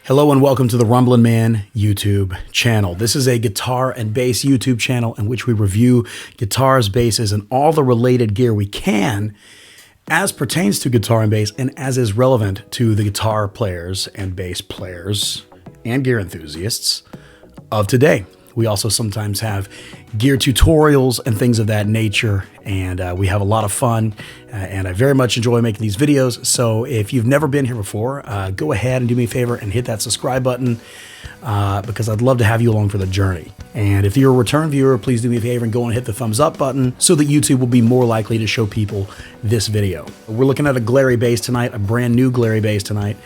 Hello and welcome to the Rumblin' Man YouTube channel. This is a guitar and bass YouTube channel in which we review guitars, basses, and all the related gear we can as pertains to guitar and bass and as is relevant to the guitar players and bass players and gear enthusiasts of today. We also sometimes have gear tutorials and things of that nature, and we have a lot of fun, and I very much enjoy making these videos. So if you've never been here before, go ahead and do me a favor and hit that subscribe button because I'd love to have you along for the journey. And if you're a return viewer, please do me a favor and go and hit the thumbs up button so that YouTube will be more likely to show people this video. We're looking at a Glarry bass tonight, a brand new Glarry bass tonight.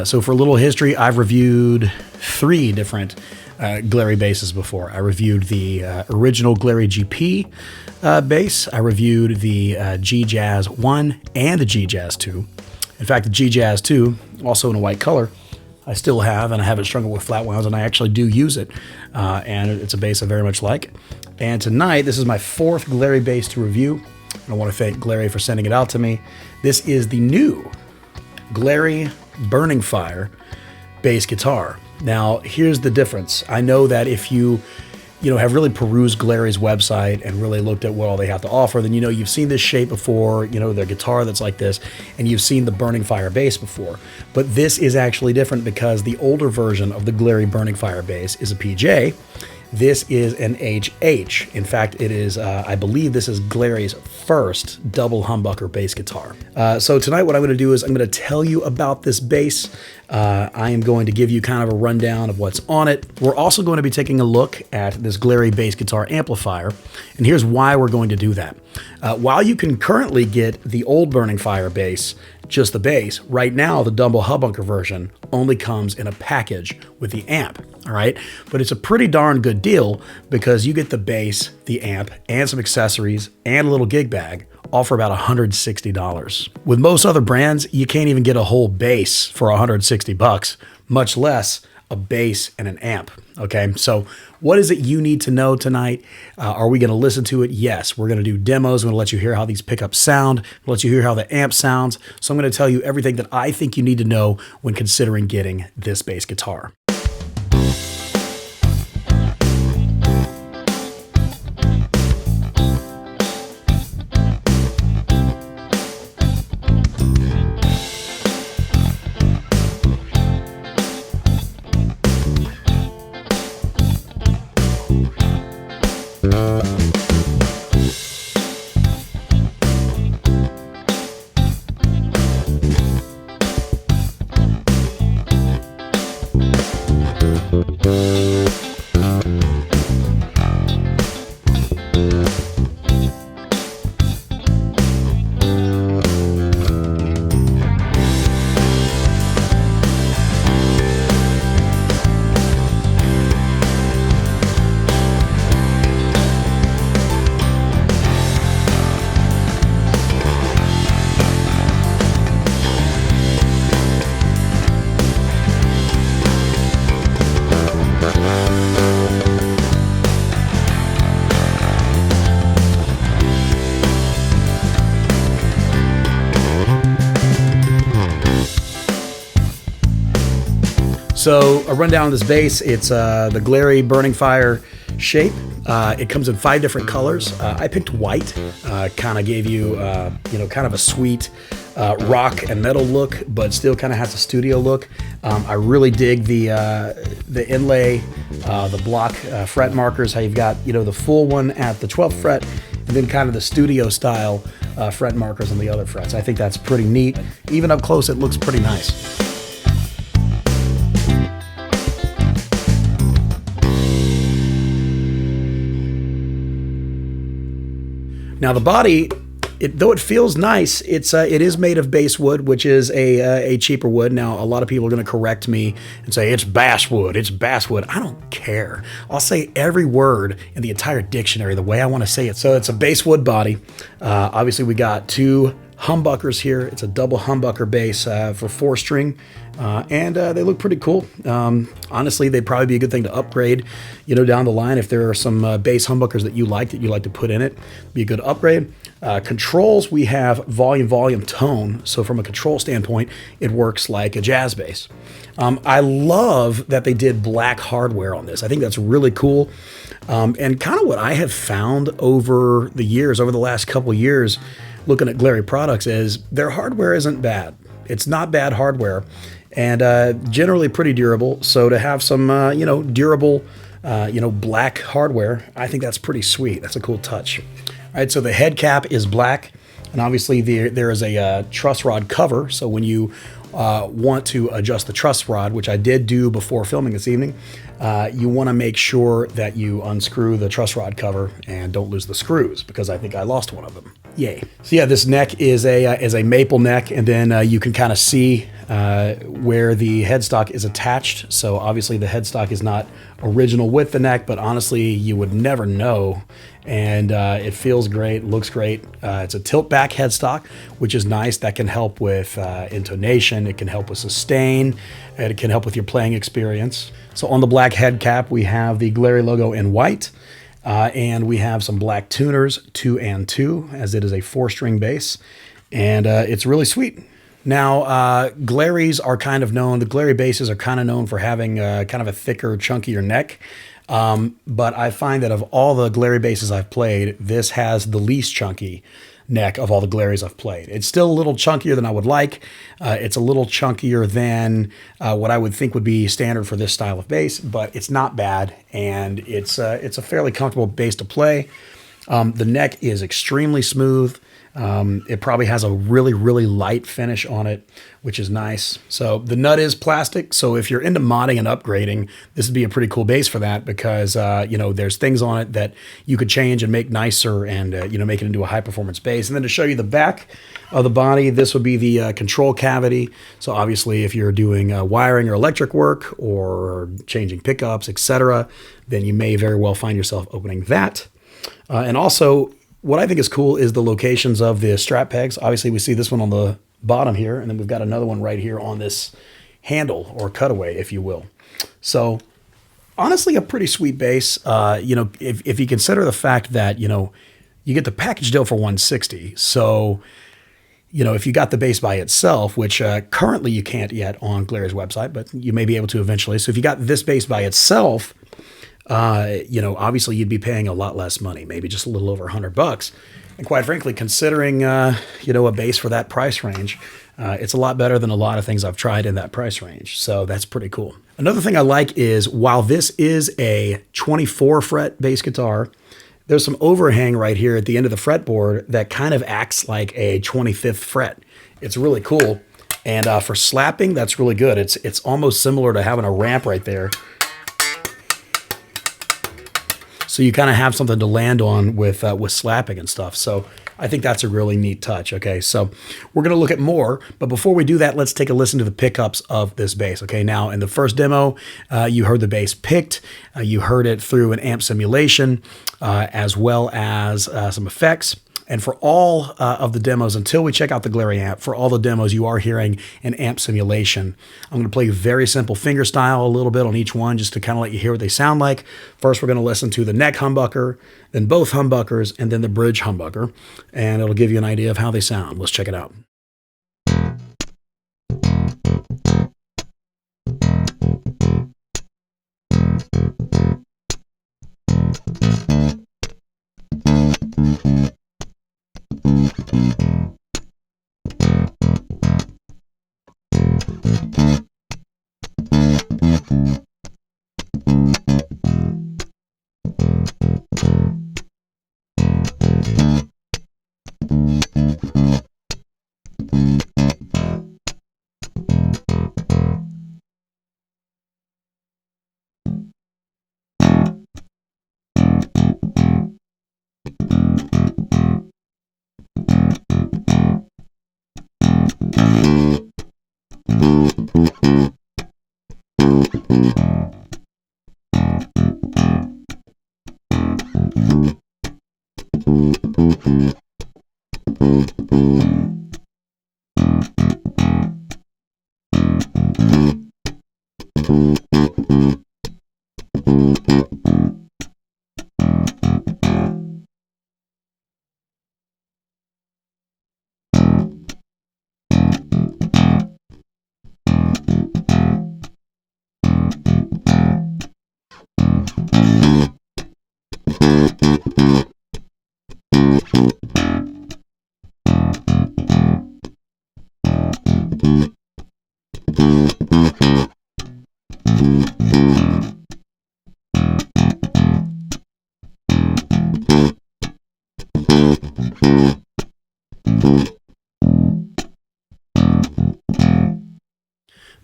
So for a little history, I've reviewed 3 different Glarry basses before. I reviewed the original Glarry GP bass. I reviewed the G-Jazz 1 and the G-Jazz 2. In fact, the G-Jazz 2, also in a white color, I still have, and I haven't struggled with flat wounds, and I actually do use it. And it's a bass I very much like. And tonight, this is my 4th Glarry bass to review. And I want to thank Glarry for sending it out to me. This is the new Glarry Burning Fire bass guitar. Now, here's the difference. I know that if you have really perused Glarry's website and really looked at what all they have to offer, then you've seen this shape before, their guitar that's like this, and you've seen the Burning Fire bass before. But this is actually different because the older version of the Glarry Burning Fire bass is a PJ. This is an HH. In fact, it is, I believe this is Glarry's first double humbucker bass guitar. So tonight what I'm going to do is I'm going to tell you about this bass. I am going to give you kind of a rundown of what's on it. We're also going to be taking a look at this Glarry bass guitar amplifier, and here's why we're going to do that. While you can currently get the old Burning Fire bass, just the bass, right now the double humbucker version only comes in a package with the amp, all right? But it's a pretty darn good deal because you get the bass, the amp, and some accessories, and a little gig bag, all for about $160. With most other brands, you can't even get a whole bass for $160, much less a bass and an amp, okay? So what is it you need to know tonight? Are we gonna listen to it? Yes, we're gonna do demos. I'm gonna let you hear how these pickups sound, let you hear how the amp sounds. So I'm gonna tell you everything that I think you need to know when considering getting this bass guitar. So a rundown of this bass, it's the Glarry Burning Fire shape. It comes in 5 different colors. I picked white, kind of gave you, kind of a sweet rock and metal look, but still kind of has a studio look. I really dig the inlay, the block fret markers, how you've got, the full one at the 12th fret, and then kind of the studio style fret markers on the other frets. I think that's pretty neat. Even up close, it looks pretty nice. Now the body, though it feels nice, it is made of basswood, which is a cheaper wood. Now a lot of people are going to correct me and say it's basswood, it's basswood. I don't care. I'll say every word in the entire dictionary the way I want to say it. So it's a basswood body. Obviously we got 2 humbuckers here. It's a double humbucker bass for 4-string, and they look pretty cool. Honestly, they'd probably be a good thing to upgrade, down the line if there are some bass humbuckers that you like to put in it. Be a good upgrade. Controls, we have volume, tone. So from a control standpoint, it works like a jazz bass. I love that they did black hardware on this. I think that's really cool. And kind of what I have found over the last couple of years, looking at Glarry products, is their hardware isn't bad. It's not bad hardware, and generally pretty durable. So to have some, durable, black hardware, I think that's pretty sweet. That's a cool touch. All right, so the head cap is black, and obviously there is a truss rod cover. So when you want to adjust the truss rod, which I did do before filming this evening, you want to make sure that you unscrew the truss rod cover and don't lose the screws, because I think I lost one of them. Yay. So yeah, this neck is a maple neck, and then you can kind of see where the headstock is attached. So obviously the headstock is not original with the neck, but honestly you would never know. And it feels great, looks great. It's a tilt back headstock, which is nice. That can help with intonation. It can help with sustain. And it can help with your playing experience. So on the black head cap, we have the Glarry logo in white. And we have some black tuners, 2 and 2, as it is a 4-string bass. And it's really sweet. Now, Glarrys are kind of known, the Glarry basses are kind of known for having kind of a thicker, chunkier neck. But I find that of all the Glarry basses I've played, this has the least chunky neck of all the Glarrys I've played. It's still a little chunkier than I would like. It's a little chunkier than what I would think would be standard for this style of bass, but it's not bad, and it's a fairly comfortable bass to play. The neck is extremely smooth. It probably has a really, really light finish on it, which is nice. So the nut is plastic. So if you're into modding and upgrading, this would be a pretty cool bass for that, because, there's things on it that you could change and make nicer and, make it into a high performance bass. And then to show you the back of the body, this would be the control cavity. So obviously if you're doing wiring or electric work or changing pickups, etc., then you may very well find yourself opening that. And also, what I think is cool is the locations of the strap pegs. Obviously, we see this one on the bottom here, and then we've got another one right here on this handle or cutaway, if you will. So honestly, a pretty sweet bass. If you consider the fact that, you get the package deal for $160. So, if you got the bass by itself, which currently you can't yet on Glarry's website, but you may be able to eventually. So if you got this bass by itself, obviously you'd be paying a lot less money, maybe just a little over $100. And quite frankly, considering, a bass for that price range, it's a lot better than a lot of things I've tried in that price range. So that's pretty cool. Another thing I like is, while this is a 24 fret bass guitar, there's some overhang right here at the end of the fretboard that kind of acts like a 25th fret. It's really cool. And for slapping, that's really good. It's almost similar to having a ramp right there. So you kind of have something to land on with slapping and stuff. So I think that's a really neat touch. Okay, so we're going to look at more. But before we do that, let's take a listen to the pickups of this bass. Okay, now in the first demo, you heard the bass picked. You heard it through an amp simulation, as well as some effects. And for all of the demos, until we check out the Glarry amp, for all the demos, you are hearing an amp simulation. I'm going to play very simple fingerstyle a little bit on each one, just to kind of let you hear what they sound like. First, we're going to listen to the neck humbucker, then both humbuckers, and then the bridge humbucker. And it'll give you an idea of how they sound. Let's check it out.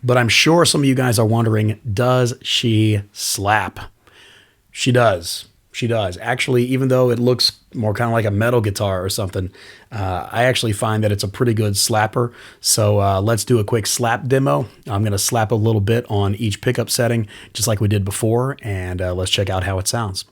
But I'm sure some of you guys are wondering, does she slap? She does. She does. Actually, even though it looks more kind of like a metal guitar or something, I actually find that it's a pretty good slapper. So let's do a quick slap demo. I'm going to slap a little bit on each pickup setting, just like we did before, and let's check out how it sounds.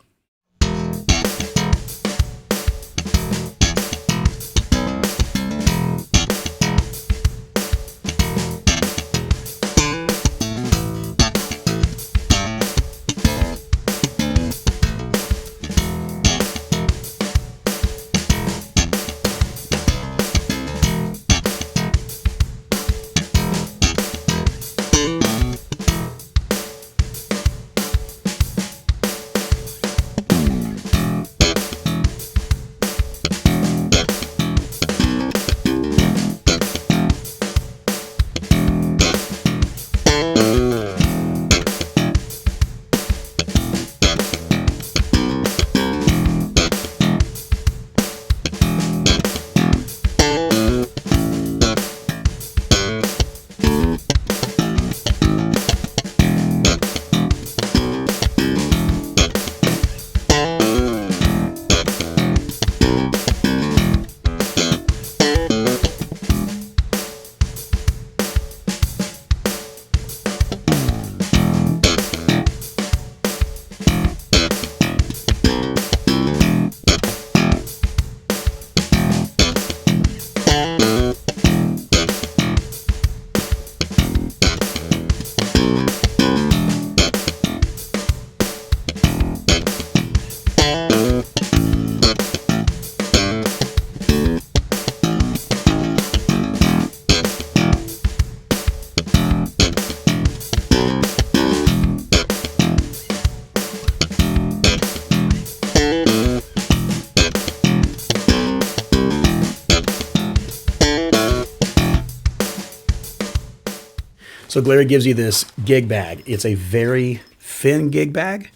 So Glarry gives you this gig bag. It's a very thin gig bag.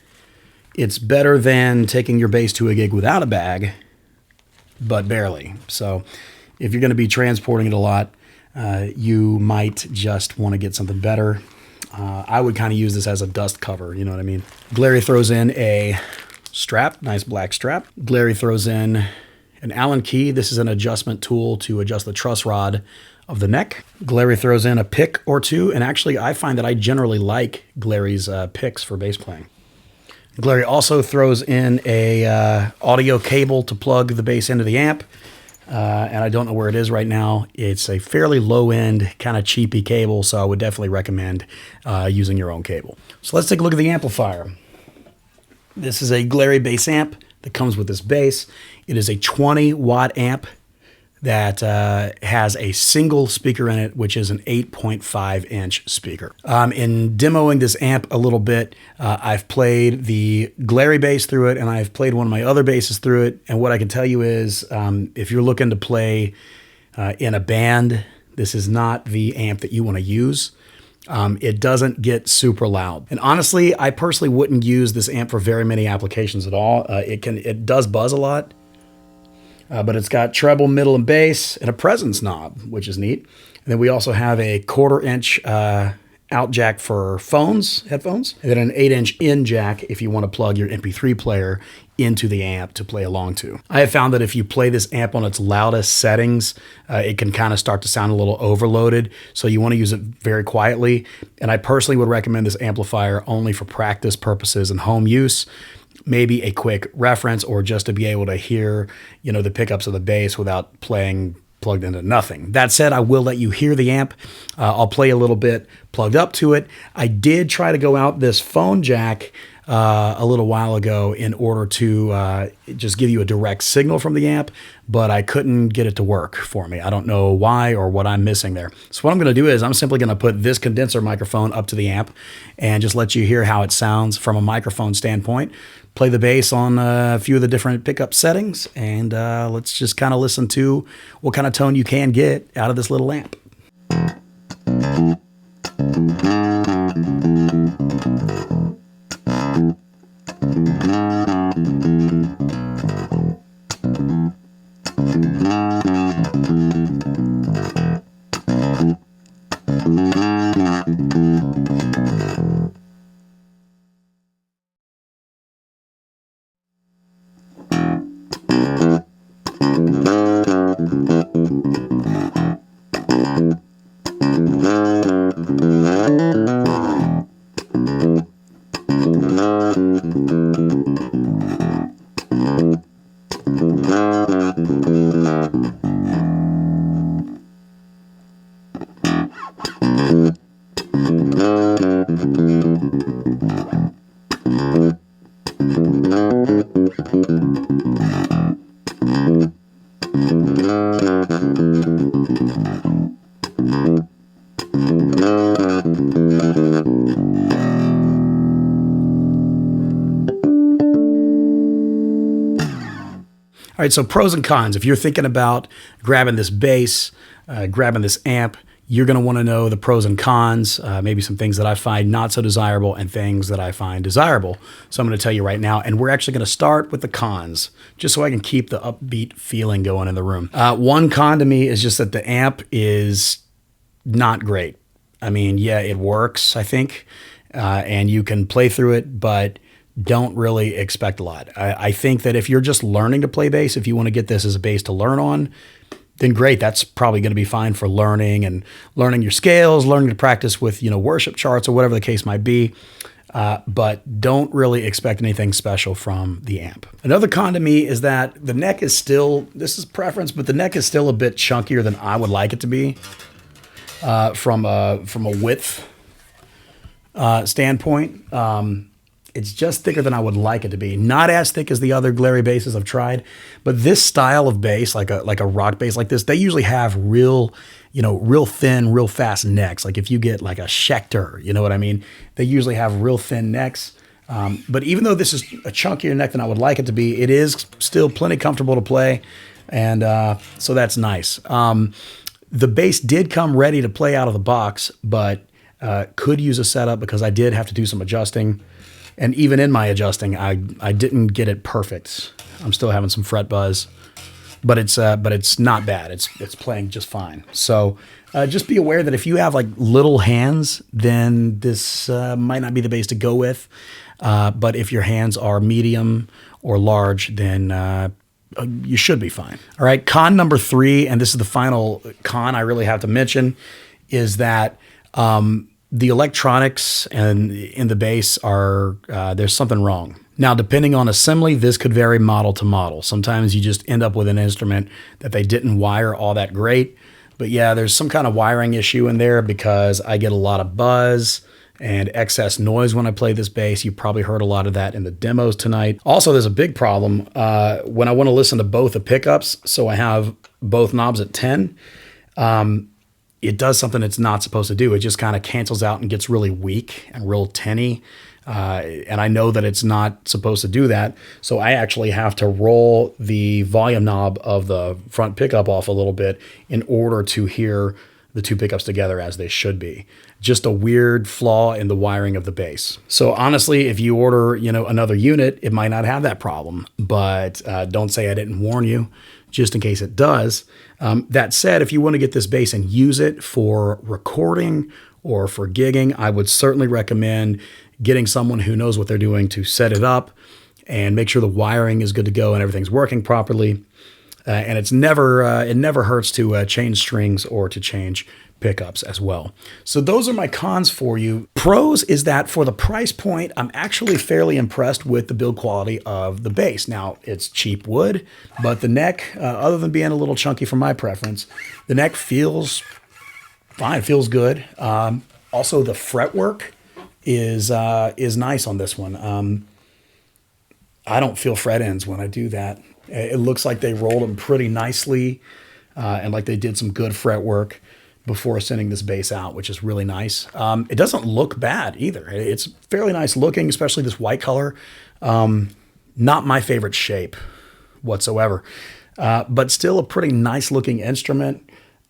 It's better than taking your bass to a gig without a bag, but barely. So if you're going to be transporting it a lot, you might just want to get something better. I would kind of use this as a dust cover, you know what I mean? Glarry throws in a strap, nice black strap. Glarry throws in an Allen key. This is an adjustment tool to adjust the truss rod of the neck. Glarry throws in a pick or two, and actually I find that I generally like Glarry's picks for bass playing. Glarry also throws in a audio cable to plug the bass into the amp, and I don't know where it is right now. It's a fairly low-end, kind of cheapy cable, so I would definitely recommend using your own cable. So let's take a look at the amplifier. This is a Glarry bass amp that comes with this bass. It is a 20-watt amp that has a single speaker in it, which is an 8.5-inch speaker. In demoing this amp a little bit, I've played the Glarry bass through it, and I've played one of my other basses through it. And what I can tell you is, if you're looking to play in a band, this is not the amp that you want to use. It doesn't get super loud. And honestly, I personally wouldn't use this amp for very many applications at all. It does buzz a lot. But it's got treble, middle, and bass, and a presence knob, which is neat. And then we also have a 1/4-inch out jack for headphones, and then an 8-inch in jack if you want to plug your MP3 player into the amp to play along to. I have found that if you play this amp on its loudest settings, it can kind of start to sound a little overloaded, so you want to use it very quietly. And I personally would recommend this amplifier only for practice purposes and home use. Maybe a quick reference, or just to be able to hear, the pickups of the bass without playing plugged into nothing. That said, I will let you hear the amp. I'll play a little bit plugged up to it. I did try to go out this phone jack a little while ago in order to just give you a direct signal from the amp, but I couldn't get it to work for me. I don't know why or what I'm missing there. So what I'm going to do is I'm simply going to put this condenser microphone up to the amp and just let you hear how it sounds from a microphone standpoint. Play the bass on a few of the different pickup settings, and let's just kind of listen to what kind of tone you can get out of this little amp. All right, so pros and cons. If you're thinking about grabbing this bass, grabbing this amp, you're going to want to know the pros and cons, maybe some things that I find not so desirable and things that I find desirable. So I'm going to tell you right now, and we're actually going to start with the cons, just so I can keep the upbeat feeling going in the room. One con to me is just that the amp is not great. I mean, yeah, it works, I think, and you can play through it, but don't really expect a lot. I think that if you're just learning to play bass, if you want to get this as a bass to learn on, then great. That's probably going to be fine for learning and learning your scales, learning to practice with, worship charts or whatever the case might be. But don't really expect anything special from the amp. Another con to me is that the neck is still, this is preference, but the neck is still a bit chunkier than I would like it to be from a width standpoint. It's just thicker than I would like it to be. Not as thick as the other Glarry basses I've tried, but this style of bass, like a rock bass like this, they usually have real thin, real fast necks. Like if you get like a Schecter, you know what I mean? They usually have real thin necks. But even though this is a chunkier neck than I would like it to be, it is still plenty comfortable to play. And so that's nice. The bass did come ready to play out of the box, but could use a setup because I did have to do some adjusting. And even in my adjusting, I didn't get it perfect. I'm still having some fret buzz, but it's not bad. It's playing just fine. So just be aware that if you have like little hands, then this might not be the bass to go with. But if your hands are medium or large, then you should be fine. All right, con number 3, and this is the final con I really have to mention, is that the electronics and in the bass are, there's something wrong. Now, depending on assembly, this could vary model to model. Sometimes you just end up with an instrument that they didn't wire all that great. But yeah, there's some kind of wiring issue in there because I get a lot of buzz and excess noise when I play this bass. You probably heard a lot of that in the demos tonight. Also, there's a big problem when I want to listen to both the pickups. So I have both knobs at 10. It does something it's not supposed to do. It just kind of cancels out and gets really weak and real tinny. And I know that it's not supposed to do that. So I actually have to roll the volume knob of the front pickup off a little bit in order to hear the two pickups together as they should be. Just a weird flaw in the wiring of the bass. So honestly, if you order, another unit, it might not have that problem, but don't say I didn't warn you, just in case it does. That said, if you want to get this bass and use it for recording or for gigging, I would certainly recommend getting someone who knows what they're doing to set it up and make sure the wiring is good to go and everything's working properly. And it never hurts to change strings or to change pickups as well. So those are my cons for you. Pros is that for the price point, I'm actually fairly impressed with the build quality of the bass. Now, it's cheap wood, but the neck, other than being a little chunky for my preference, the neck feels fine, feels good. Also, the fretwork is nice on this one. I don't feel fret ends when I do that. It looks like they rolled them pretty nicely and like they did some good fretwork before sending this bass out, which is really nice. It doesn't look bad either. It's fairly nice looking, especially this white color. Not my favorite shape whatsoever, but still a pretty nice looking instrument.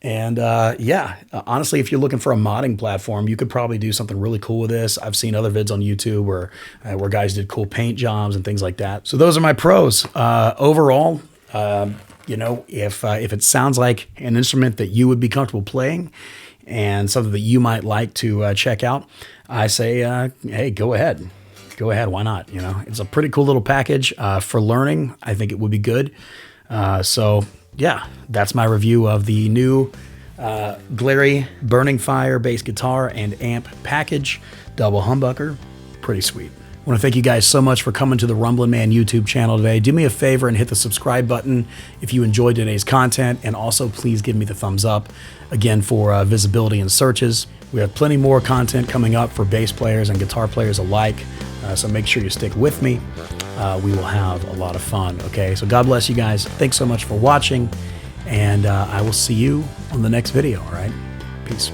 And honestly, if you're looking for a modding platform, you could probably do something really cool with this. I've seen other vids on YouTube where guys did cool paint jobs and things like that. So those are my pros. Overall, if it sounds like an instrument that you would be comfortable playing and something that you might like to check out, I say, hey, go ahead. Go ahead. Why not? It's a pretty cool little package for learning. I think it would be good. Yeah, that's my review of the new Glarry Burning Fire bass guitar and amp package, double humbucker. Pretty sweet. I want to thank you guys so much for coming to the Rumblin' Man YouTube channel today. Do me a favor and hit the subscribe button if you enjoyed today's content, and also please give me the thumbs up, again, for visibility and searches. We have plenty more content coming up for bass players and guitar players alike, so make sure you stick with me. We will have a lot of fun, okay? So God bless you guys. Thanks so much for watching, and I will see you on the next video, all right? Peace.